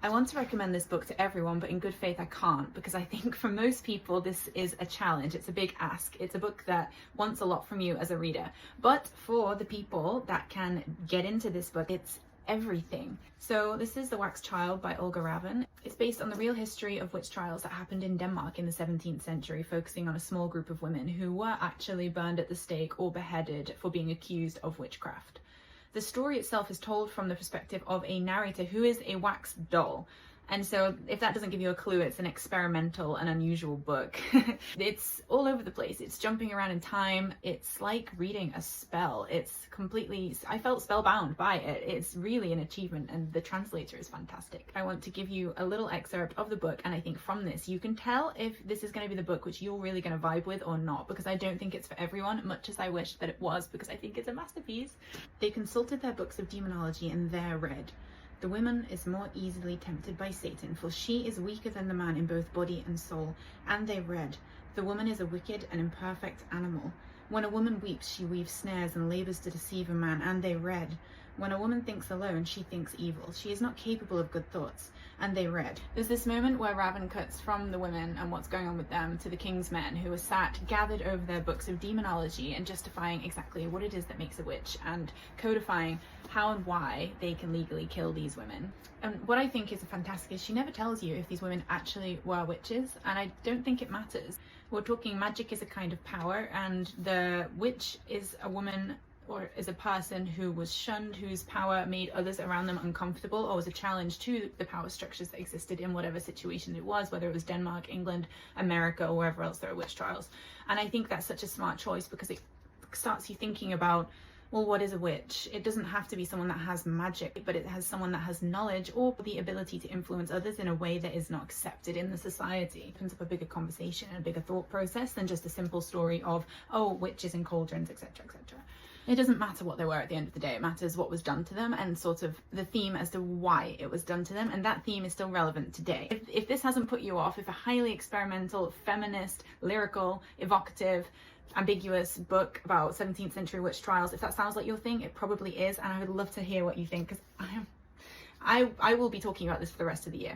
I want to recommend this book to everyone, but in good faith I can't, because I think for most people this is a challenge. It's a big ask. It's a book that wants a lot from you as a reader. But for the people that can get into this book, it's everything. So this is The Wax Child by Olga Ravn. It's based on the real history of witch trials that happened in Denmark in the 17th century, focusing on a small group of women who were actually burned at the stake or beheaded for being accused of witchcraft. The story itself is told from the perspective of a narrator who is a wax doll. And so if that doesn't give you a clue, it's an experimental and unusual book. It's all over the place. It's jumping around in time. It's like reading a spell. It's completely, I felt spellbound by it. It's really an achievement, and the translator is fantastic. I want to give you a little excerpt of the book, and I think from this you can tell if this is going to be the book which you're really going to vibe with or not, because I don't think it's for everyone, much as I wish that it was, because I think it's a masterpiece. They consulted their books of demonology, and there read, "The woman is more easily tempted by Satan, for she is weaker than the man in both body and soul." And they read, "The woman is a wicked and imperfect animal. When a woman weeps, she weaves snares and labors to deceive a man." And they read, "When a woman thinks alone, she thinks evil. She is not capable of good thoughts." And they read. There's this moment where Ravn cuts from the women and what's going on with them to the king's men, who are sat gathered over their books of demonology and justifying exactly what it is that makes a witch and codifying how and why they can legally kill these women. And what I think is fantastic is she never tells you if these women actually were witches, and I don't think it matters. We're talking magic is a kind of power, and the witch is a woman or is a person who was shunned, whose power made others around them uncomfortable, or was a challenge to the power structures that existed in whatever situation it was, whether it was Denmark, England, America, or wherever else there are witch trials. And I think that's such a smart choice, because it starts you thinking about, well, what is a witch? It doesn't have to be someone that has magic, but it has someone that has knowledge or the ability to influence others in a way that is not accepted in the society. It opens up a bigger conversation and a bigger thought process than just a simple story of, oh, witches and cauldrons, etc., etc. It doesn't matter what they were at the end of the day. It matters what was done to them and sort of the theme as to why it was done to them, and that theme is still relevant today. If this hasn't put you off, if a highly experimental, feminist, lyrical, evocative, ambiguous book about 17th century witch trials, if that sounds like your thing, it probably is, and I would love to hear what you think, because I will be talking about this for the rest of the year.